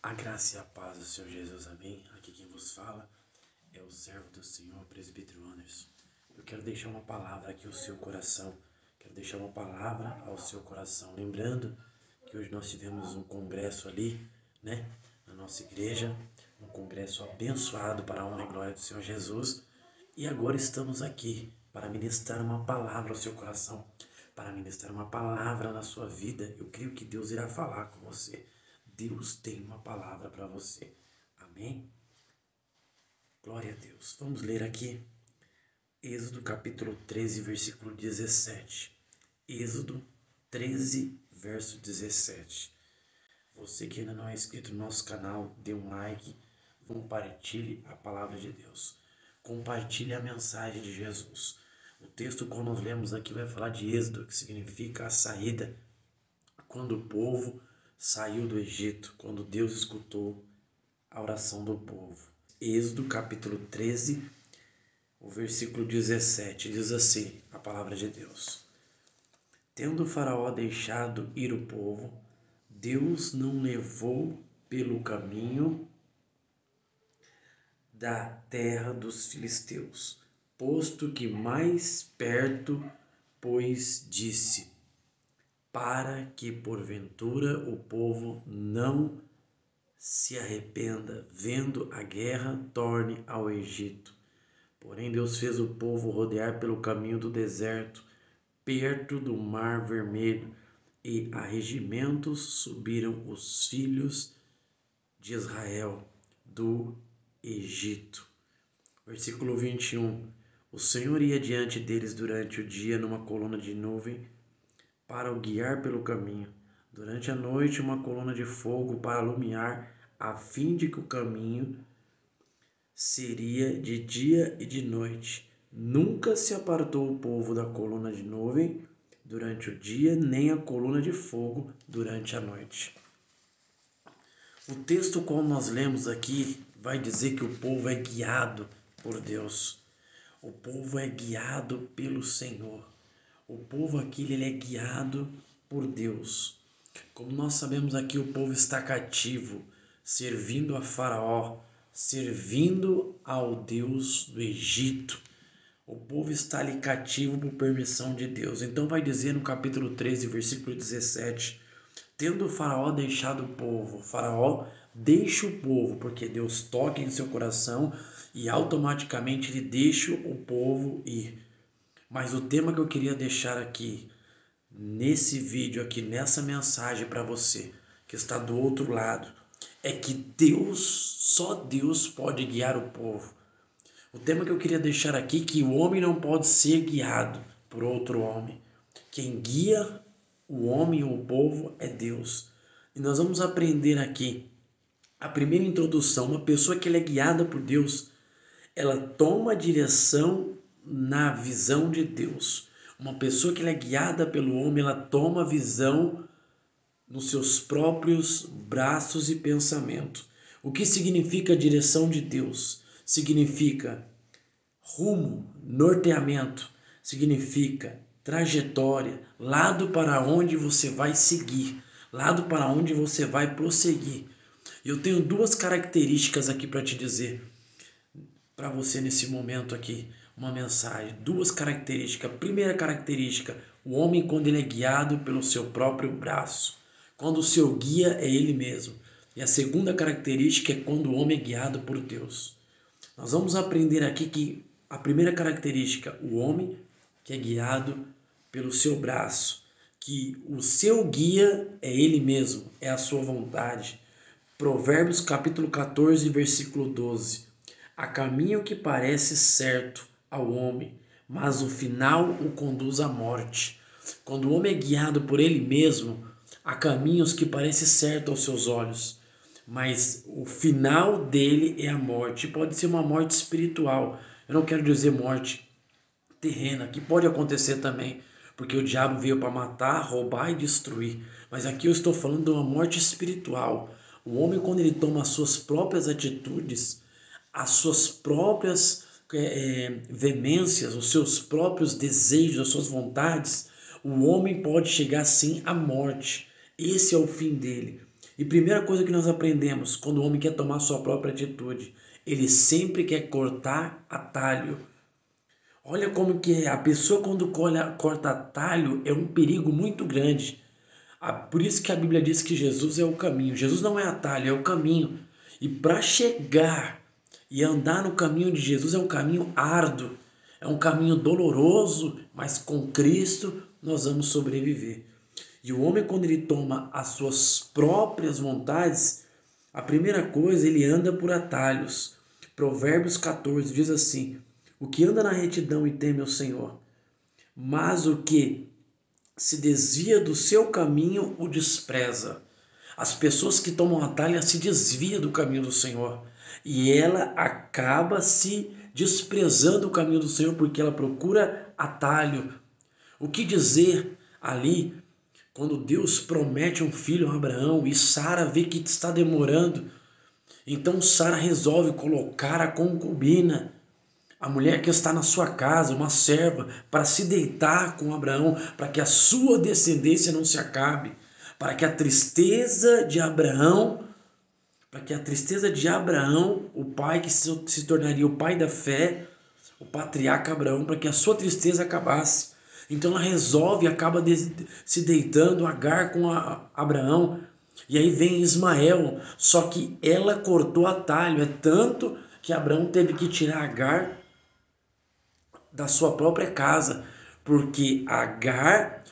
A graça e a paz do Senhor Jesus, amém? Aqui quem vos fala é o servo do Senhor, presbítero Anderson. Eu quero deixar uma palavra aqui ao seu coração, quero deixar uma palavra ao seu coração. Lembrando que hoje nós tivemos um congresso ali, na nossa igreja, um congresso abençoado para a honra e glória do Senhor Jesus. E agora estamos aqui para ministrar uma palavra ao seu coração, para ministrar uma palavra na sua vida. Eu creio que Deus irá falar com você. Deus tem uma palavra para você. Amém? Glória a Deus. Vamos ler aqui Êxodo capítulo 13, versículo 17. Êxodo 13, verso 17. Você que ainda não é inscrito no nosso canal, dê um like, compartilhe a palavra de Deus. Compartilhe a mensagem de Jesus. O texto que nós lemos aqui vai falar de Êxodo, que significa a saída, quando o povo saiu do Egito, quando Deus escutou a oração do povo. Êxodo capítulo 13, o versículo 17, diz assim a palavra de Deus. Tendo o faraó deixado ir o povo, Deus não levou pelo caminho da terra dos filisteus, posto que mais perto, pois disse, para que porventura o povo não se arrependa, vendo a guerra, torne ao Egito. Porém Deus fez o povo rodear pelo caminho do deserto, perto do mar vermelho, e a regimentos subiram os filhos de Israel do Egito. Versículo 21. O Senhor ia diante deles durante o dia numa coluna de nuvem para o guiar pelo caminho. Durante a noite, uma coluna de fogo para alumiar, a fim de que o caminho seria de dia e de noite. Nunca se apartou o povo da coluna de nuvem durante o dia, nem a coluna de fogo durante a noite. O texto qual nós lemos aqui vai dizer que o povo é guiado por Deus. O povo é guiado pelo Senhor. O povo aqui ele é guiado por Deus. Como nós sabemos aqui, o povo está cativo, servindo a Faraó, servindo ao Deus do Egito. O povo está ali cativo por permissão de Deus. Então vai dizer no capítulo 13, versículo 17, tendo o Faraó deixado o povo, o Faraó deixa o povo, porque Deus toca em seu coração e automaticamente ele deixa o povo ir. Mas o tema que eu queria deixar aqui, nesse vídeo aqui, nessa mensagem para você, que está do outro lado, é que Deus, só Deus pode guiar o povo. O tema que eu queria deixar aqui é que o homem não pode ser guiado por outro homem. Quem guia o homem ou o povo é Deus. E nós vamos aprender aqui, a primeira introdução, uma pessoa que ela é guiada por Deus, ela toma a direção na visão de Deus. Uma pessoa que ela é guiada pelo homem, ela toma a visão nos seus próprios braços e pensamento. O que significa a direção de Deus? Significa rumo, norteamento, significa trajetória, lado para onde você vai seguir, lado para onde você vai prosseguir. Eu tenho duas características aqui para te dizer, para você nesse momento aqui, uma mensagem, duas características. Primeira característica, o homem quando ele é guiado pelo seu próprio braço, quando o seu guia é ele mesmo. E a segunda característica é quando o homem é guiado por Deus. Nós vamos aprender aqui que a primeira característica, o homem que é guiado pelo seu braço, que o seu guia é ele mesmo, é a sua vontade. Provérbios capítulo 14, versículo 12. Há caminho que parece certo ao homem, mas o final o conduz à morte. Quando o homem é guiado por ele mesmo, há caminhos que parecem certos aos seus olhos, mas o final dele é a morte. Pode ser uma morte espiritual. Eu não quero dizer morte terrena, que pode acontecer também, porque o diabo veio para matar, roubar e destruir. Mas aqui eu estou falando de uma morte espiritual. O homem, quando ele toma as suas próprias atitudes, as suas próprias veemências, os seus próprios desejos, as suas vontades, o homem pode chegar sim à morte. Esse é o fim dele. E primeira coisa que nós aprendemos, quando o homem quer tomar sua própria atitude, ele sempre quer cortar atalho. Olha como que é, a pessoa quando corta atalho é um perigo muito grande. Por isso que a Bíblia diz que Jesus é o caminho. Jesus não é atalho, é o caminho. E para chegar e andar no caminho de Jesus é um caminho árduo, é um caminho doloroso, mas com Cristo nós vamos sobreviver. E o homem, quando ele toma as suas próprias vontades, a primeira coisa, ele anda por atalhos. Provérbios 14 diz assim: o que anda na retidão e teme ao Senhor, mas o que se desvia do seu caminho o despreza. As pessoas que tomam atalho se desviam do caminho do Senhor e ela acaba se desprezando o caminho do Senhor porque ela procura atalho. O que dizer ali quando Deus promete um filho a Abraão e Sara vê que está demorando? Então Sara resolve colocar a concubina, a mulher que está na sua casa, uma serva, para se deitar com Abraão, para que a sua descendência não se acabe, para que a tristeza de Abraão, o pai que se tornaria o pai da fé, o patriarca Abraão, para que a sua tristeza acabasse. Então ela resolve, acaba se deitando Agar com Abraão, e aí vem Ismael, só que ela cortou atalho, é tanto que Abraão teve que tirar Agar da sua própria casa, porque Agar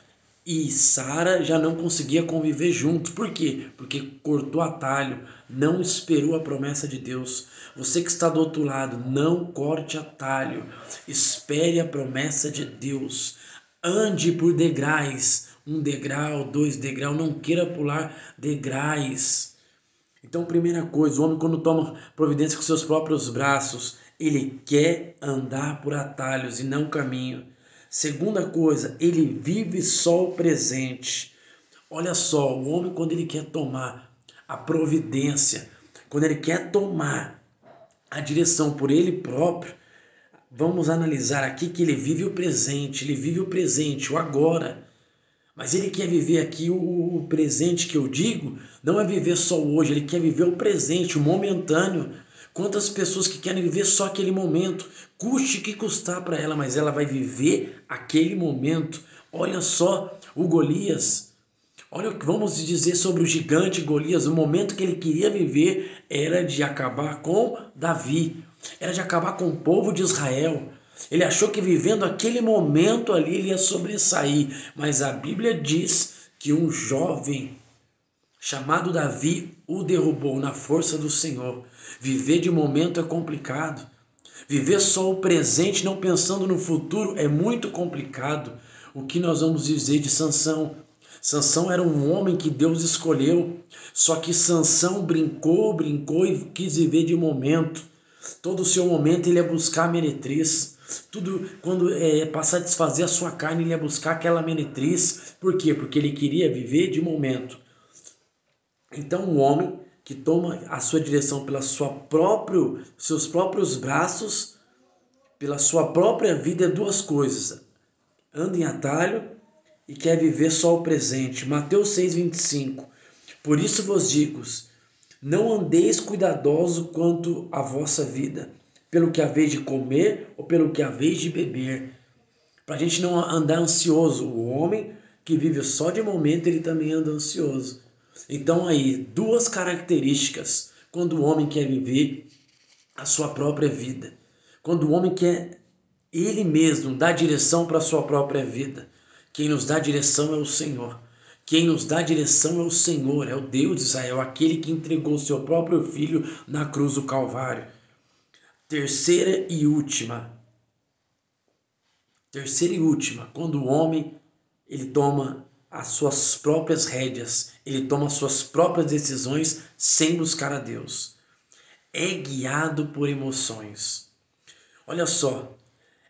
e Sara já não conseguiam conviver juntos. Por quê? Porque cortou atalho, não esperou a promessa de Deus. Você que está do outro lado, não corte atalho, espere a promessa de Deus. Ande por degraus, 1 degrau, 2 degraus, não queira pular degraus. Então, primeira coisa, o homem quando toma providência com seus próprios braços, ele quer andar por atalhos e não caminho. Segunda coisa, ele vive só o presente. Olha só, o homem quando ele quer tomar a providência, quando ele quer tomar a direção por ele próprio, vamos analisar aqui que ele vive o presente, o agora. Mas ele quer viver aqui o presente que eu digo, não é viver só o hoje, ele quer viver o presente, o momentâneo. Quantas pessoas que querem viver só aquele momento, custe o que custar para ela, mas ela vai viver aquele momento. Olha só o Golias, olha o que vamos dizer sobre o gigante Golias, o momento que ele queria viver era de acabar com Davi, era de acabar com o povo de Israel. Ele achou que vivendo aquele momento ali ele ia sobressair, mas a Bíblia diz que um jovem chamado Davi o derrubou na força do Senhor. Viver de momento é complicado. Viver só o presente, não pensando no futuro, é muito complicado. O que nós vamos dizer de Sansão? Sansão era um homem que Deus escolheu, só que Sansão brincou e quis viver de momento. Todo o seu momento ele ia buscar a meretriz. Tudo quando passar a desfazer a sua carne, ele ia buscar aquela meretriz. Por quê? Porque ele queria viver de momento. Então o homem que toma a sua direção seus próprios braços, pela sua própria vida, é duas coisas: anda em atalho e quer viver só o presente. Mateus 6,25. Por isso vos digo, não andeis cuidadoso quanto à vossa vida, pelo que haveis de comer ou pelo que haveis de beber. Para a gente não andar ansioso. O homem que vive só de momento, ele também anda ansioso. Então aí, duas características quando o homem quer viver a sua própria vida. Quando o homem quer ele mesmo dar direção para a sua própria vida. Quem nos dá direção é o Senhor. Quem nos dá direção é o Senhor, é o Deus de Israel, aquele que entregou o seu próprio Filho na cruz do Calvário. Terceira e última, quando o homem ele toma as suas próprias rédeas, ele toma as suas próprias decisões sem buscar a Deus. É guiado por emoções. Olha só,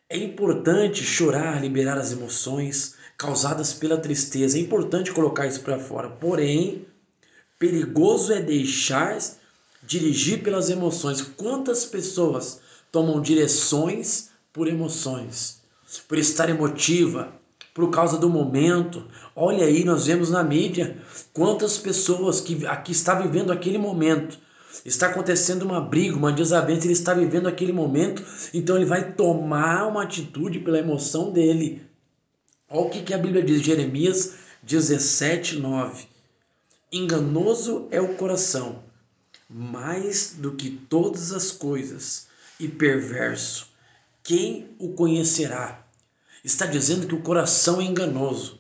é importante chorar, liberar as emoções causadas pela tristeza. É importante colocar isso para fora. Porém, perigoso é deixar dirigir pelas emoções. Quantas pessoas tomam direções por emoções? Por estar emotiva, por causa do momento. Olha aí, nós vemos na mídia quantas pessoas que aqui estão vivendo aquele momento. Está acontecendo uma briga, uma desavença, ele está vivendo aquele momento, então ele vai tomar uma atitude pela emoção dele. Olha o que a Bíblia diz, Jeremias 17:9. Enganoso é o coração, mais do que todas as coisas, e perverso. Quem o conhecerá? Está dizendo que o coração é enganoso.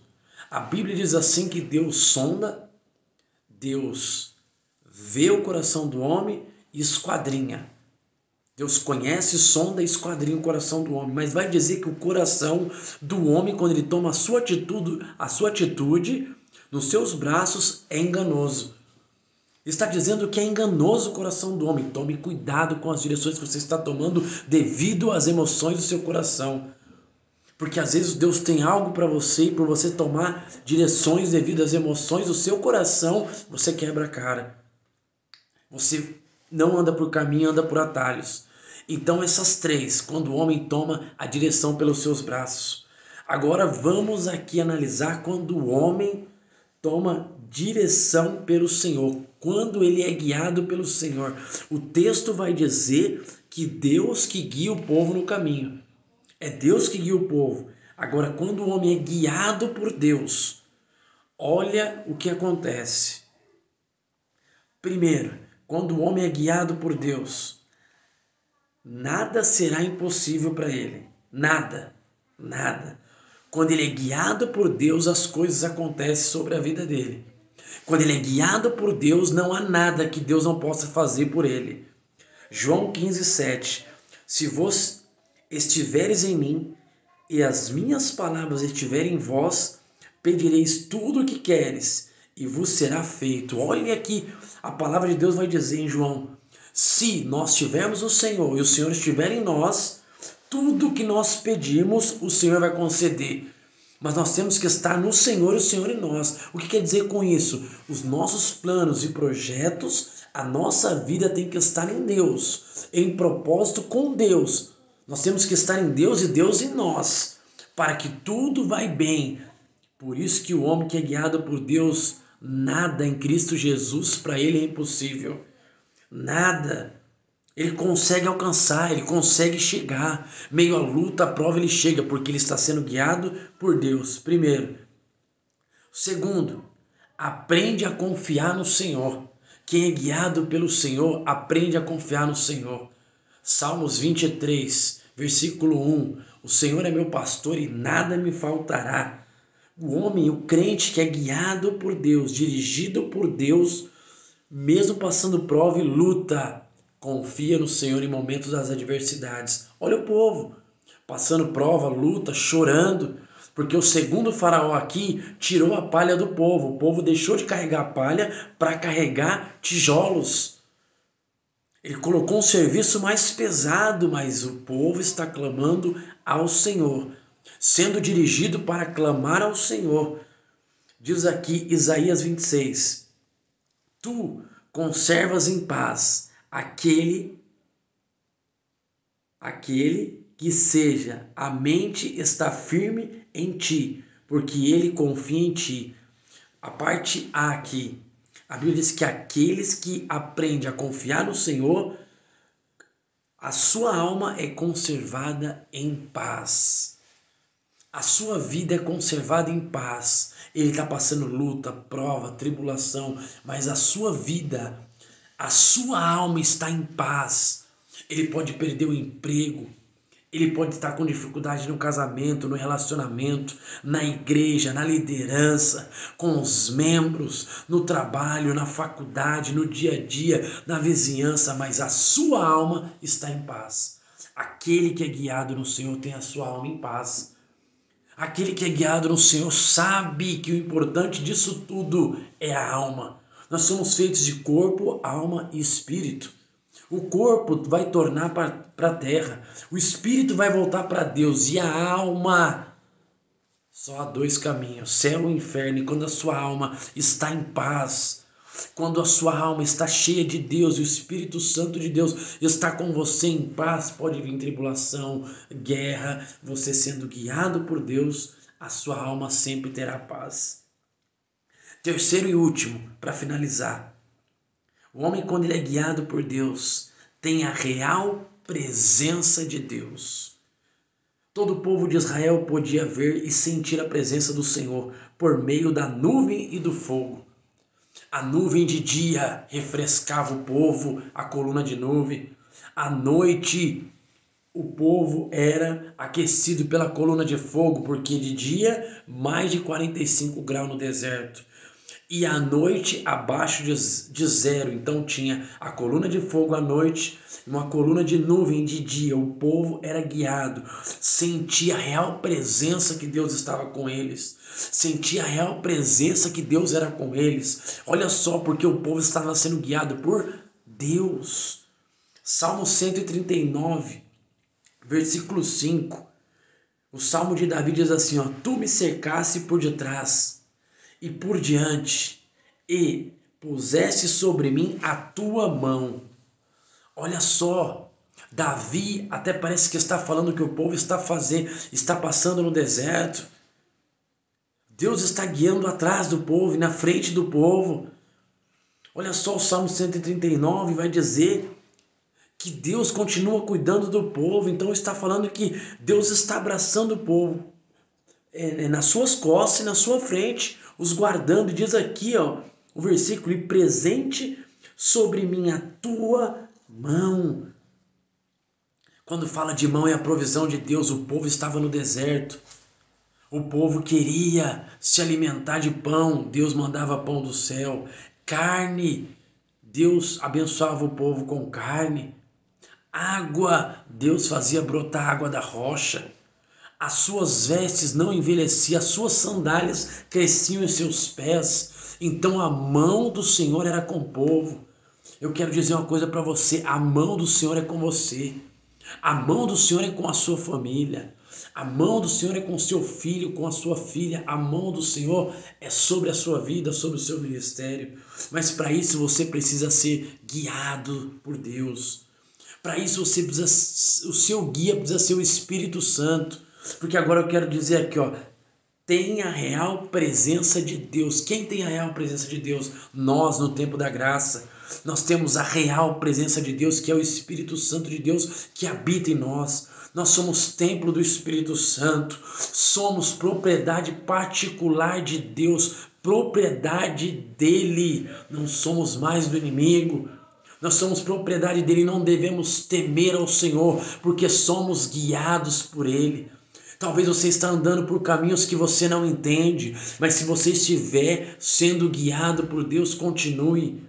A Bíblia diz assim que Deus sonda, Deus vê o coração do homem e esquadrinha. Deus conhece, sonda e esquadrinha o coração do homem. Mas vai dizer que o coração do homem, quando ele toma a sua atitude nos seus braços, é enganoso. Está dizendo que é enganoso o coração do homem. Tome cuidado com as direções que você está tomando devido às emoções do seu coração. Porque às vezes Deus tem algo para você e por você tomar direções devido às emoções do seu coração, você quebra a cara. Você não anda por caminho, anda por atalhos. Então essas três, quando o homem toma a direção pelos seus braços. Agora vamos aqui analisar quando o homem toma direção pelo Senhor, quando ele é guiado pelo Senhor. O texto vai dizer que Deus que guia o povo no caminho. É Deus que guia o povo. Agora, quando o homem é guiado por Deus, olha o que acontece. Primeiro, quando o homem é guiado por Deus, nada será impossível para ele. Nada, nada. Quando ele é guiado por Deus, as coisas acontecem sobre a vida dele. Quando ele é guiado por Deus, não há nada que Deus não possa fazer por ele. João 15:7. Se vos estiveres em mim e as minhas palavras estiverem em vós, pedireis tudo o que queres e vos será feito. Olha aqui, a palavra de Deus vai dizer em João: se nós tivermos o Senhor e o Senhor estiver em nós, tudo que nós pedimos, o Senhor vai conceder. Mas nós temos que estar no Senhor e o Senhor em nós. O que quer dizer com isso? Os nossos planos e projetos, a nossa vida tem que estar em Deus, em propósito com Deus. Nós temos que estar em Deus e Deus em nós, para que tudo vai bem. Por isso que o homem que é guiado por Deus, nada em Cristo Jesus para ele é impossível. Nada. Ele consegue alcançar, ele consegue chegar. Meio à luta, à prova, ele chega, porque ele está sendo guiado por Deus. Primeiro. Segundo, aprende a confiar no Senhor. Quem é guiado pelo Senhor, aprende a confiar no Senhor. Salmos 23, versículo 1. O Senhor é meu pastor e nada me faltará. O homem, o crente que é guiado por Deus, dirigido por Deus, mesmo passando prova e luta, confia no Senhor em momentos das adversidades. Olha o povo, passando prova, luta, chorando, porque o segundo faraó aqui tirou a palha do povo. O povo deixou de carregar a palha para carregar tijolos. Ele colocou um serviço mais pesado, mas o povo está clamando ao Senhor, sendo dirigido para clamar ao Senhor. Diz aqui Isaías 26, tu conservas em paz aquele que seja, a mente está firme em ti, porque ele confia em ti. A parte A aqui, a Bíblia diz que aqueles que aprendem a confiar no Senhor, a sua alma é conservada em paz. A sua vida é conservada em paz. Ele está passando luta, prova, tribulação, mas a sua vida, a sua alma está em paz. Ele pode perder o emprego, ele pode estar com dificuldade no casamento, no relacionamento, na igreja, na liderança, com os membros, no trabalho, na faculdade, no dia a dia, na vizinhança, mas a sua alma está em paz. Aquele que é guiado no Senhor tem a sua alma em paz. Aquele que é guiado no Senhor sabe que o importante disso tudo é a alma. Nós somos feitos de corpo, alma e espírito. O corpo vai tornar para a terra, o espírito vai voltar para Deus e a alma, só há dois caminhos, céu ou inferno. E quando a sua alma está em paz, quando a sua alma está cheia de Deus e o Espírito Santo de Deus está com você em paz, pode vir tribulação, guerra, você sendo guiado por Deus, a sua alma sempre terá paz. Terceiro e último, para finalizar. O homem, quando ele é guiado por Deus, tem a real presença de Deus. Todo o povo de Israel podia ver e sentir a presença do Senhor por meio da nuvem e do fogo. A nuvem de dia refrescava o povo, a coluna de nuvem. À noite, o povo era aquecido pela coluna de fogo, porque de dia, mais de 45 graus no deserto. E à noite, abaixo de zero. Então tinha a coluna de fogo à noite, uma coluna de nuvem de dia. O povo era guiado, sentia a real presença que Deus estava com eles. Sentia a real presença que Deus era com eles. Olha só, porque o povo estava sendo guiado por Deus. Salmo 139, versículo 5. O Salmo de Davi diz assim, ó: Tu me cercaste por detrás e por diante, e puseste sobre mim a tua mão. Olha só, Davi até parece que está falando que o povo está passando no deserto. Deus está guiando atrás do povo e na frente do povo. Olha só, o Salmo 139 vai dizer que Deus continua cuidando do povo. Então está falando que Deus está abraçando o povo nas suas costas e na sua frente, os guardando. E diz aqui, ó, o versículo: e presente sobre mim a tua mão. Quando fala de mão, é a provisão de Deus. O povo estava no deserto. O povo queria se alimentar de pão. Deus mandava pão do céu. Carne, Deus abençoava o povo com carne. Água, Deus fazia brotar água da rocha. As suas vestes não envelheciam, as suas sandálias cresciam em seus pés. Então a mão do Senhor era com o povo. Eu quero dizer uma coisa para você: a mão do Senhor é com você. A mão do Senhor é com a sua família. A mão do Senhor é com o seu filho, com a sua filha. A mão do Senhor é sobre a sua vida, sobre o seu ministério. Mas para isso você precisa ser guiado por Deus. Para isso você precisa, o seu guia precisa ser o Espírito Santo. Porque agora eu quero dizer aqui, ó, tem a real presença de Deus. Quem tem a real presença de Deus? Nós, no tempo da graça. Nós temos a real presença de Deus, que é o Espírito Santo de Deus que habita em nós. Nós somos templo do Espírito Santo. Somos propriedade particular de Deus, propriedade dele. Não somos mais do inimigo. Nós somos propriedade dele e não devemos temer ao Senhor, porque somos guiados por ele. Talvez você está andando por caminhos que você não entende, mas se você estiver sendo guiado por Deus, continue.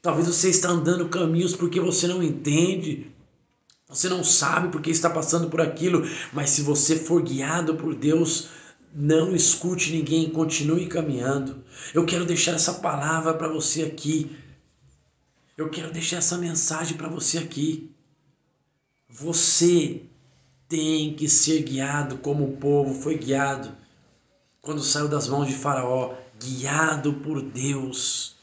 Talvez você está andando caminhos porque você não entende, você não sabe porque está passando por aquilo, mas se você for guiado por Deus, não escute ninguém, continue caminhando. Eu quero deixar essa palavra para você aqui. Eu quero deixar essa mensagem para você aqui. Você tem que ser guiado como o povo foi guiado quando saiu das mãos de Faraó, guiado por Deus.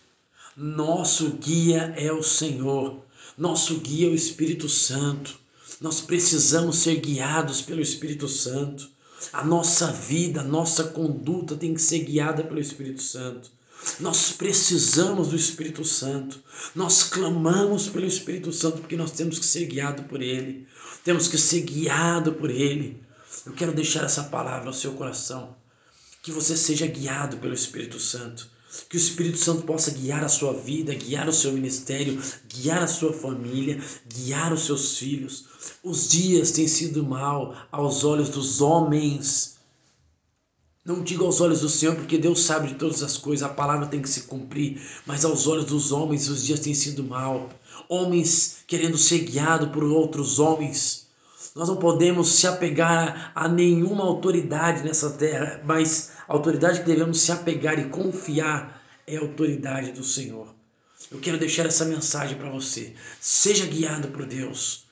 Nosso guia é o Senhor, nosso guia é o Espírito Santo. Nós precisamos ser guiados pelo Espírito Santo. A nossa vida, a nossa conduta tem que ser guiada pelo Espírito Santo. Nós precisamos do Espírito Santo. Nós clamamos pelo Espírito Santo porque nós temos que ser guiados por Ele. Temos que ser guiados por Ele. Eu quero deixar essa palavra ao seu coração. Que você seja guiado pelo Espírito Santo. Que o Espírito Santo possa guiar a sua vida, guiar o seu ministério, guiar a sua família, guiar os seus filhos. Os dias têm sido mal aos olhos dos homens. Não digo aos olhos do Senhor, porque Deus sabe de todas as coisas, a palavra tem que se cumprir, mas aos olhos dos homens os dias têm sido mal. Homens querendo ser guiados por outros homens. Nós não podemos se apegar a nenhuma autoridade nessa terra, mas a autoridade que devemos se apegar e confiar é a autoridade do Senhor. Eu quero deixar essa mensagem para você. Seja guiado por Deus.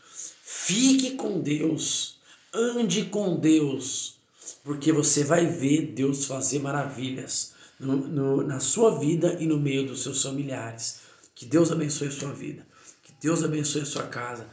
Fique com Deus. Ande com Deus. Porque você vai ver Deus fazer maravilhas na sua vida e no meio dos seus familiares. Que Deus abençoe a sua vida. Que Deus abençoe a sua casa.